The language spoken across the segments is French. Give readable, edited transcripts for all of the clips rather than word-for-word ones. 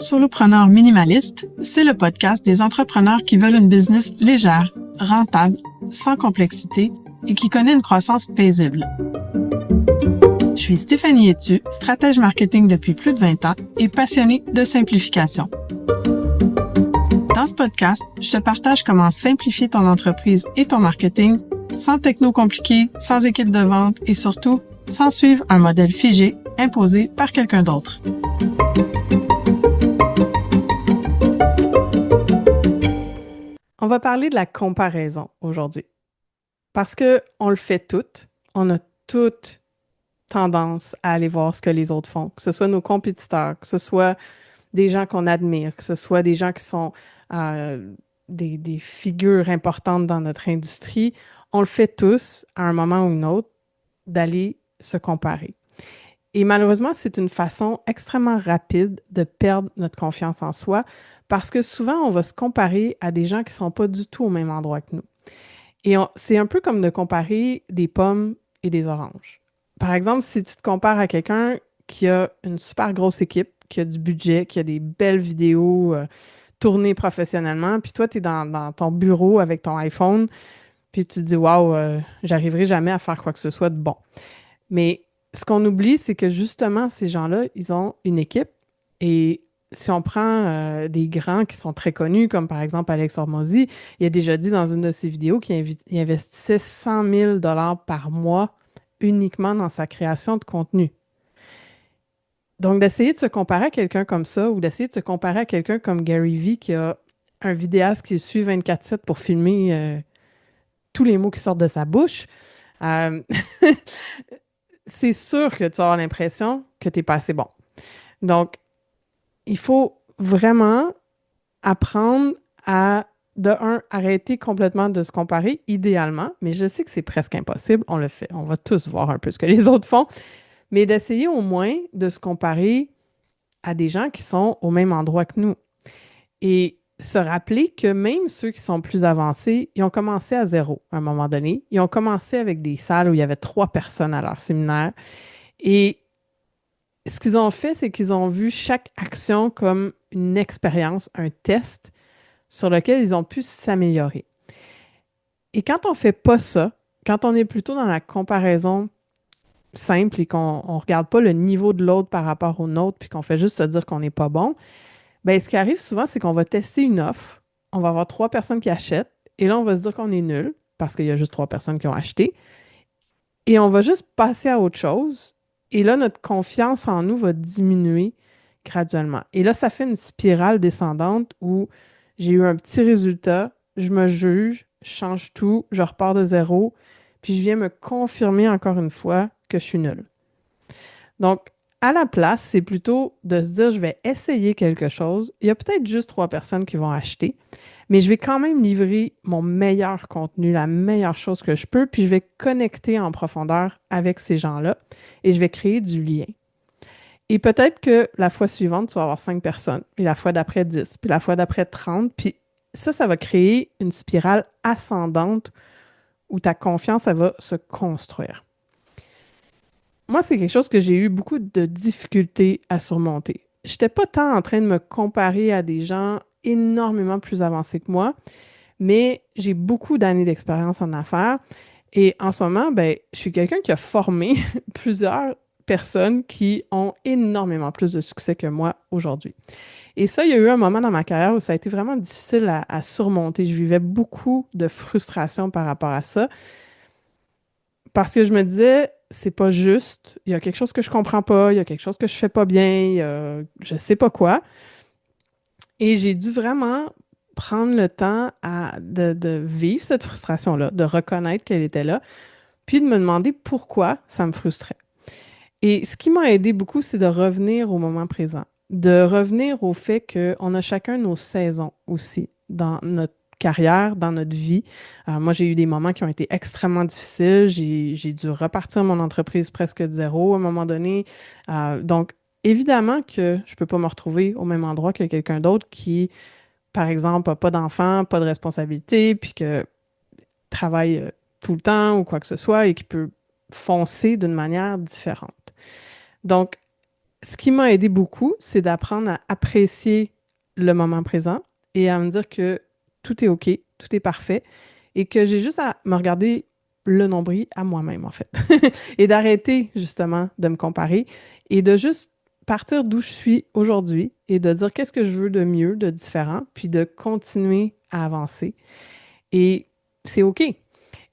Solopreneur minimaliste, c'est le podcast des entrepreneurs qui veulent une business légère, rentable, sans complexité et qui connaît une croissance paisible. Je suis Stéphanie Etu, stratège marketing depuis plus de 20 ans et passionnée de simplification. Dans ce podcast, je te partage comment simplifier ton entreprise et ton marketing sans techno compliqué, sans équipe de vente et surtout sans suivre un modèle figé imposé par quelqu'un d'autre. On va parler de la comparaison aujourd'hui. Parce qu'on le fait toutes, on a toutes tendance à aller voir ce que les autres font, que ce soit nos compétiteurs, que ce soit des gens qu'on admire, que ce soit des gens qui sont des figures importantes dans notre industrie. On le fait tous, à un moment ou un autre, d'aller se comparer. Et malheureusement, c'est une façon extrêmement rapide de perdre notre confiance en soi parce que souvent, on va se comparer à des gens qui ne sont pas du tout au même endroit que nous. Et c'est un peu comme de comparer des pommes et des oranges. Par exemple, si tu te compares à quelqu'un qui a une super grosse équipe, qui a du budget, qui a des belles vidéos tournées professionnellement, puis toi, tu es dans ton bureau avec ton iPhone, puis tu te dis « Wow, j'arriverai jamais à faire quoi que ce soit de bon. » Mais ce qu'on oublie, c'est que justement, ces gens-là, ils ont une équipe. Et si on prend des grands qui sont très connus, comme par exemple Alex Hormozy, il a déjà dit dans une de ses vidéos qu'il investissait 100 000 $ par mois uniquement dans sa création de contenu. Donc, d'essayer de se comparer à quelqu'un comme ça ou d'essayer de se comparer à quelqu'un comme Gary Vee qui a un vidéaste qui suit 24/7 pour filmer tous les mots qui sortent de sa bouche, c'est sûr que tu vas avoir l'impression que tu n'es pas assez bon. Donc, il faut vraiment apprendre à, de un, arrêter complètement de se comparer, idéalement, mais je sais que c'est presque impossible, on le fait, on va tous voir un peu ce que les autres font, mais d'essayer au moins de se comparer à des gens qui sont au même endroit que nous. Et se rappeler que même ceux qui sont plus avancés, ils ont commencé à zéro à un moment donné. Ils ont commencé avec des salles où il y avait 3 personnes à leur séminaire. Et ce qu'ils ont fait, c'est qu'ils ont vu chaque action comme une expérience, un test sur lequel ils ont pu s'améliorer. Et quand on ne fait pas ça, quand on est plutôt dans la comparaison simple et qu'on ne regarde pas le niveau de l'autre par rapport au nôtre, puis qu'on fait juste se dire qu'on n'est pas bon, bien, ce qui arrive souvent, c'est qu'on va tester une offre, on va avoir 3 personnes qui achètent, et là, on va se dire qu'on est nul, parce qu'il y a juste 3 personnes qui ont acheté, et on va juste passer à autre chose, et là, notre confiance en nous va diminuer graduellement. Et là, ça fait une spirale descendante où j'ai eu un petit résultat, je me juge, je change tout, je repars de zéro, puis je viens me confirmer encore une fois que je suis nulle. Donc, à la place, c'est plutôt de se dire, je vais essayer quelque chose. Il y a peut-être juste 3 personnes qui vont acheter, mais je vais quand même livrer mon meilleur contenu, la meilleure chose que je peux, puis je vais connecter en profondeur avec ces gens-là et je vais créer du lien. Et peut-être que la fois suivante, tu vas avoir 5 personnes, puis la fois d'après 10, puis la fois d'après 30, puis ça va créer une spirale ascendante où ta confiance, elle va se construire. Moi, c'est quelque chose que j'ai eu beaucoup de difficultés à surmonter. Je n'étais pas tant en train de me comparer à des gens énormément plus avancés que moi, mais j'ai beaucoup d'années d'expérience en affaires. Et en ce moment, ben, je suis quelqu'un qui a formé plusieurs personnes qui ont énormément plus de succès que moi aujourd'hui. Et ça, il y a eu un moment dans ma carrière où ça a été vraiment difficile à surmonter. Je vivais beaucoup de frustration par rapport à ça parce que je me disais, c'est pas juste, il y a quelque chose que je comprends pas, il y a quelque chose que je fais pas bien, je sais pas quoi. Et j'ai dû vraiment prendre le temps de vivre cette frustration-là, de reconnaître qu'elle était là, puis de me demander pourquoi ça me frustrait. Et ce qui m'a aidé beaucoup, c'est de revenir au moment présent, de revenir au fait qu'on a chacun nos saisons aussi dans notre carrière, dans notre vie. Moi, j'ai eu des moments qui ont été extrêmement difficiles. J'ai dû repartir mon entreprise presque de zéro à un moment donné. Donc, évidemment que je ne peux pas me retrouver au même endroit que quelqu'un d'autre qui, par exemple, n'a pas d'enfant, pas de responsabilité, puis que travaille tout le temps ou quoi que ce soit et qui peut foncer d'une manière différente. Donc, Ce qui m'a aidé beaucoup, c'est d'apprendre à apprécier le moment présent et à me dire que tout est OK, tout est parfait et que j'ai juste à me regarder le nombril à moi-même, en fait. Et d'arrêter justement de me comparer et de juste partir d'où je suis aujourd'hui et de dire qu'est-ce que je veux de mieux, de différent, puis de continuer à avancer. Et c'est OK.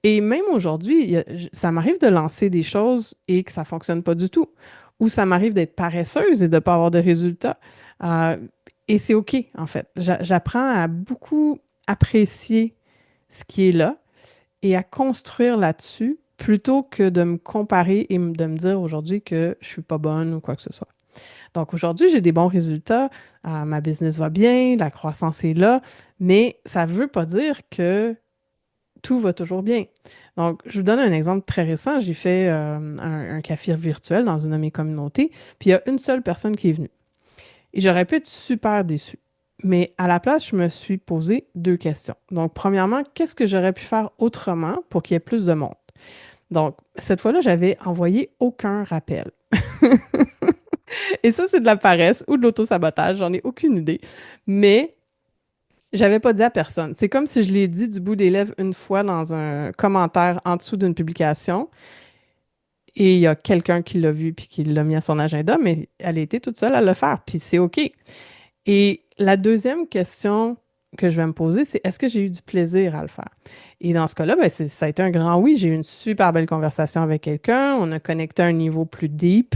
Et même aujourd'hui, ça m'arrive de lancer des choses et que ça ne fonctionne pas du tout. Ou ça m'arrive d'être paresseuse et de ne pas avoir de résultats. Euh, et c'est OK, en fait. J'apprends à beaucoup apprécier ce qui est là et à construire là-dessus plutôt que de me comparer et de me dire aujourd'hui que je suis pas bonne ou quoi que ce soit. Donc aujourd'hui, j'ai des bons résultats, ma business va bien, la croissance est là, mais ça ne veut pas dire que tout va toujours bien. Donc, je vous donne un exemple très récent. J'ai fait un café virtuel dans une de mes communautés, puis il y a une seule personne qui est venue. Et j'aurais pu être super déçue. Mais à la place, je me suis posé deux questions. Donc, premièrement, qu'est-ce que j'aurais pu faire autrement pour qu'il y ait plus de monde? Donc, cette fois-là, j'avais envoyé aucun rappel. Et ça, c'est de la paresse ou de l'auto-sabotage, j'en ai aucune idée. Mais j'avais pas dit à personne. C'est comme si je l'ai dit du bout des lèvres une fois dans un commentaire en dessous d'une publication et il y a quelqu'un qui l'a vu puis qui l'a mis à son agenda, mais elle était toute seule à le faire, puis c'est OK. Et la deuxième question que je vais me poser, c'est est-ce que j'ai eu du plaisir à le faire? Et dans ce cas-là, ben, ça a été un grand oui. J'ai eu une super belle conversation avec quelqu'un. On a connecté à un niveau plus deep,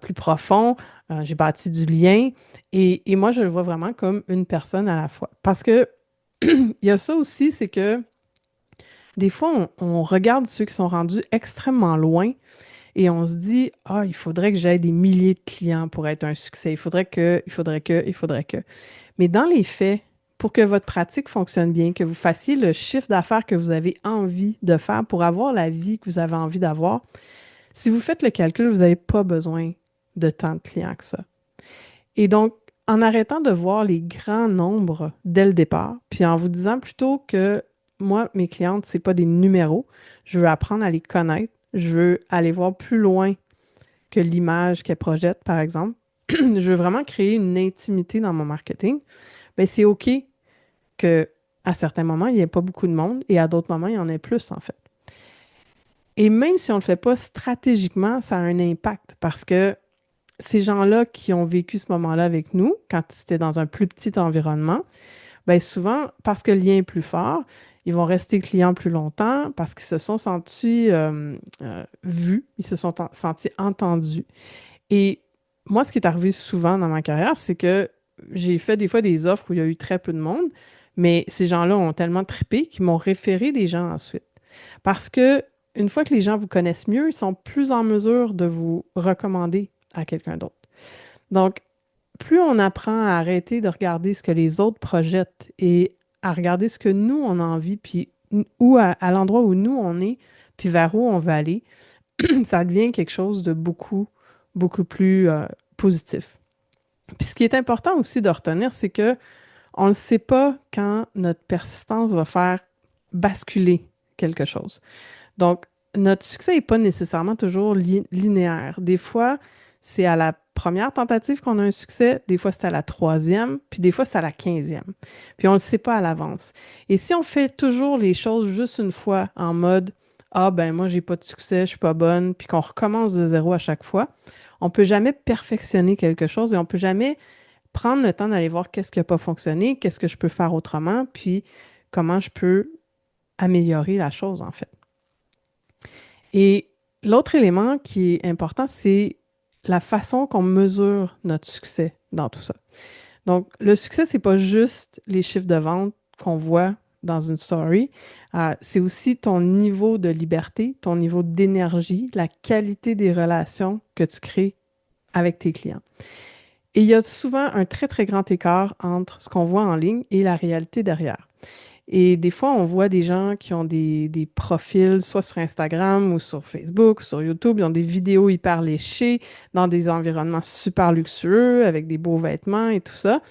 plus profond. J'ai bâti du lien. Et moi, je le vois vraiment comme une personne à la fois. Parce que il y a ça aussi, c'est que des fois, on regarde ceux qui sont rendus extrêmement loin et on se dit, ah, il faudrait que j'aie des milliers de clients pour être un succès. Il faudrait que. Mais dans les faits, pour que votre pratique fonctionne bien, que vous fassiez le chiffre d'affaires que vous avez envie de faire pour avoir la vie que vous avez envie d'avoir, si vous faites le calcul, vous n'avez pas besoin de tant de clients que ça. Et donc, en arrêtant de voir les grands nombres dès le départ, puis en vous disant plutôt que moi, mes clientes, c'est pas des numéros, je veux apprendre à les connaître, je veux aller voir plus loin que l'image qu'elles projettent, par exemple. Je veux vraiment créer une intimité dans mon marketing. Bien, c'est OK que à certains moments, il n'y ait pas beaucoup de monde et à d'autres moments, il y en ait plus, en fait. Et même si on ne le fait pas stratégiquement, ça a un impact parce que ces gens-là qui ont vécu ce moment-là avec nous, quand c'était dans un plus petit environnement, bien souvent, parce que le lien est plus fort, ils vont rester clients plus longtemps parce qu'ils se sont sentis vus, ils se sont sentis entendus. Et moi, ce qui est arrivé souvent dans ma carrière, c'est que j'ai fait des fois des offres où il y a eu très peu de monde, mais ces gens-là ont tellement trippé qu'ils m'ont référé des gens ensuite. Parce que une fois que les gens vous connaissent mieux, ils sont plus en mesure de vous recommander à quelqu'un d'autre. Donc, plus on apprend à arrêter de regarder ce que les autres projettent et à regarder ce que nous, on a envie, puis où à l'endroit où nous, on est, puis vers où on va aller, ça devient quelque chose de beaucoup, beaucoup plus positif. Puis ce qui est important aussi de retenir, c'est que on ne sait pas quand notre persistance va faire basculer quelque chose. Donc, notre succès n'est pas nécessairement toujours linéaire. Des fois, c'est à la première tentative qu'on a un succès, des fois c'est à la troisième, puis des fois c'est à la 15e. Puis on ne le sait pas à l'avance. Et si on fait toujours les choses juste une fois en mode ah ben moi j'ai pas de succès, je suis pas bonne, puis qu'on recommence de zéro à chaque fois, on peut jamais perfectionner quelque chose et on peut jamais prendre le temps d'aller voir qu'est-ce qui n'a pas fonctionné, qu'est-ce que je peux faire autrement, puis comment je peux améliorer la chose en fait. Et l'autre élément qui est important, c'est la façon qu'on mesure notre succès dans tout ça. Donc, le succès, c'est pas juste les chiffres de vente qu'on voit dans une story, c'est aussi ton niveau de liberté, ton niveau d'énergie, la qualité des relations que tu crées avec tes clients. Et il y a souvent un très, très grand écart entre ce qu'on voit en ligne et la réalité derrière. Et des fois, on voit des gens qui ont des profils, soit sur Instagram ou sur Facebook, sur YouTube, ils ont des vidéos hyper léchées, dans des environnements super luxueux, avec des beaux vêtements et tout ça.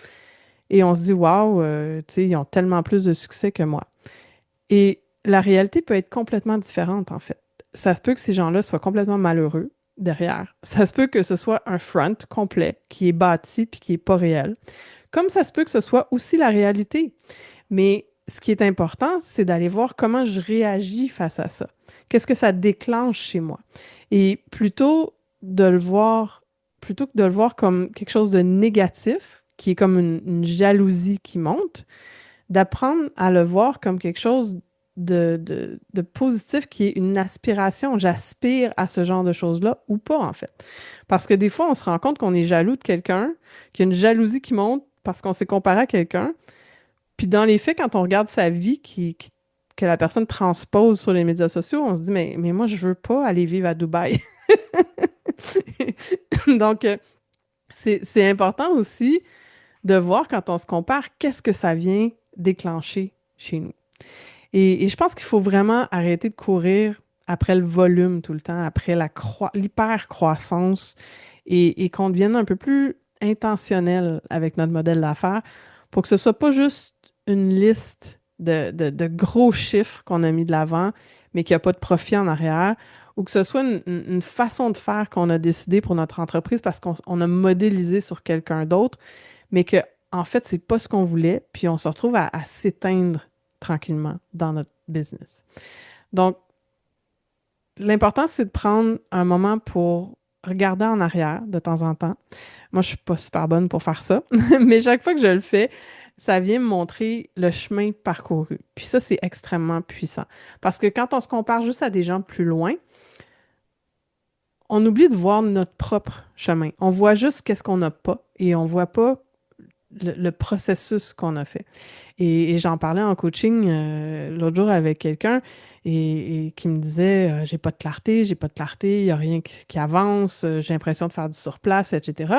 Et on se dit, waouh, tu sais, ils ont tellement plus de succès que moi. Et la réalité peut être complètement différente, en fait. Ça se peut que ces gens-là soient complètement malheureux, derrière. Ça se peut que ce soit un front complet qui est bâti puis qui est pas réel. Comme ça se peut que ce soit aussi la réalité. Mais ce qui est important, c'est d'aller voir comment je réagis face à ça. Qu'est-ce que ça déclenche chez moi? Et plutôt que de le voir comme quelque chose de négatif, qui est comme une jalousie qui monte, d'apprendre à le voir comme quelque chose de positif qui est une aspiration. J'aspire à ce genre de choses-là ou pas, en fait. Parce que des fois, on se rend compte qu'on est jaloux de quelqu'un, qu'il y a une jalousie qui monte parce qu'on s'est comparé à quelqu'un. Puis dans les faits, quand on regarde sa vie que la personne transpose sur les médias sociaux, on se dit, mais moi, je veux pas aller vivre à Dubaï. Donc, c'est important aussi de voir quand on se compare, qu'est-ce que ça vient déclencher chez nous. Et je pense qu'il faut vraiment arrêter de courir après le volume tout le temps, après l'hyper-croissance et qu'on devienne un peu plus intentionnel avec notre modèle d'affaires pour que ce soit pas juste une liste de gros chiffres qu'on a mis de l'avant, mais qu'il n'y a pas de profit en arrière, ou que ce soit une façon de faire qu'on a décidé pour notre entreprise parce qu'on a modélisé sur quelqu'un d'autre, mais que en fait, c'est pas ce qu'on voulait, puis on se retrouve à s'éteindre tranquillement dans notre business. Donc, l'important, c'est de prendre un moment pour regarder en arrière de temps en temps. Moi, je suis pas super bonne pour faire ça, mais chaque fois que je le fais, ça vient me montrer le chemin parcouru. Puis ça, c'est extrêmement puissant. Parce que quand on se compare juste à des gens plus loin, on oublie de voir notre propre chemin. On voit juste qu'est-ce qu'on n'a pas et on voit pas le processus qu'on a fait. Et j'en parlais en coaching l'autre jour avec quelqu'un et qui me disait j'ai pas de clarté, il n'y a rien qui avance, j'ai l'impression de faire du surplace, etc.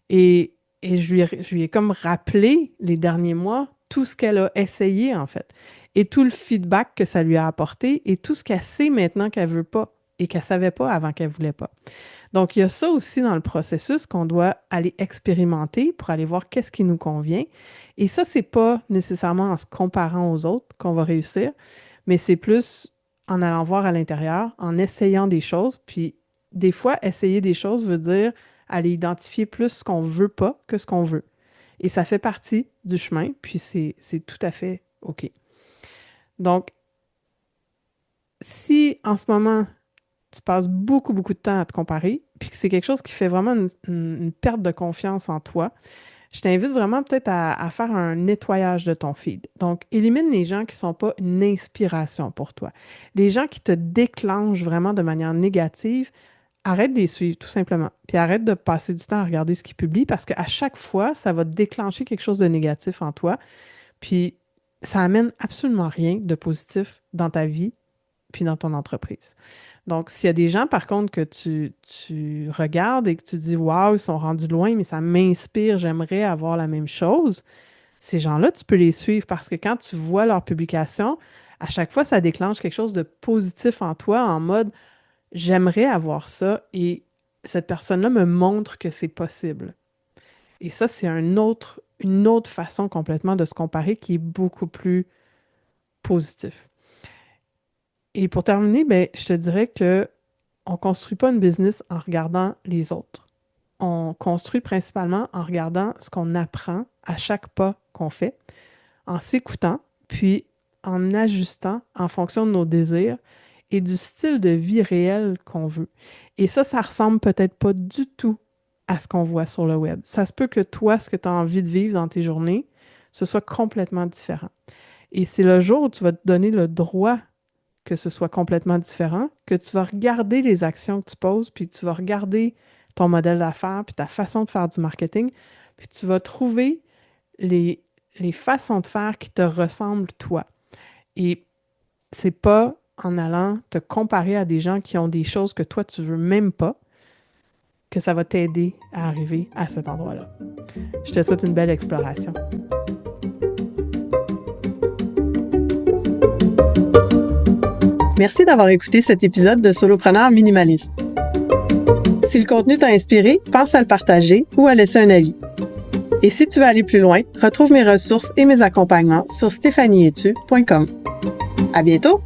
Et je lui ai comme rappelé les derniers mois tout ce qu'elle a essayé en fait et tout le feedback que ça lui a apporté et tout ce qu'elle sait maintenant qu'elle veut pas et qu'elle savait pas avant qu'elle voulait pas. Donc, il y a ça aussi dans le processus qu'on doit aller expérimenter pour aller voir qu'est-ce qui nous convient. Et ça, c'est pas nécessairement en se comparant aux autres qu'on va réussir, mais c'est plus en allant voir à l'intérieur, en essayant des choses. Puis, des fois, essayer des choses veut dire aller identifier plus ce qu'on veut pas que ce qu'on veut. Et ça fait partie du chemin, puis c'est tout à fait OK. Donc, si en ce moment, tu passes beaucoup, beaucoup de temps à te comparer, puis que c'est quelque chose qui fait vraiment une perte de confiance en toi, je t'invite vraiment peut-être à faire un nettoyage de ton feed. Donc, élimine les gens qui ne sont pas une inspiration pour toi. Les gens qui te déclenchent vraiment de manière négative, arrête de les suivre, tout simplement. Puis arrête de passer du temps à regarder ce qu'ils publient parce qu'à chaque fois, ça va déclencher quelque chose de négatif en toi. Puis ça amène absolument rien de positif dans ta vie puis dans ton entreprise. Donc, s'il y a des gens, par contre, que tu regardes et que tu dis, waouh, ils sont rendus loin, mais ça m'inspire, j'aimerais avoir la même chose, ces gens-là, tu peux les suivre parce que quand tu vois leurs publications, à chaque fois, ça déclenche quelque chose de positif en toi, en mode, j'aimerais avoir ça et cette personne-là me montre que c'est possible. Et ça, c'est une autre façon complètement de se comparer qui est beaucoup plus positif. Et pour terminer, ben, je te dirais que on construit pas une business en regardant les autres. On construit principalement en regardant ce qu'on apprend à chaque pas qu'on fait, en s'écoutant, puis en ajustant en fonction de nos désirs et du style de vie réel qu'on veut. Et ça ressemble peut-être pas du tout à ce qu'on voit sur le web. Ça se peut que toi, ce que tu as envie de vivre dans tes journées, ce soit complètement différent. Et c'est le jour où tu vas te donner le droit que ce soit complètement différent, que tu vas regarder les actions que tu poses, puis tu vas regarder ton modèle d'affaires, puis ta façon de faire du marketing, puis tu vas trouver les façons de faire qui te ressemblent toi. Et c'est pas en allant te comparer à des gens qui ont des choses que toi, tu veux même pas, que ça va t'aider à arriver à cet endroit-là. Je te souhaite une belle exploration. Merci d'avoir écouté cet épisode de Solopreneur Minimaliste. Si le contenu t'a inspiré, pense à le partager ou à laisser un avis. Et si tu veux aller plus loin, retrouve mes ressources et mes accompagnements sur stéphanieetu.com. À bientôt!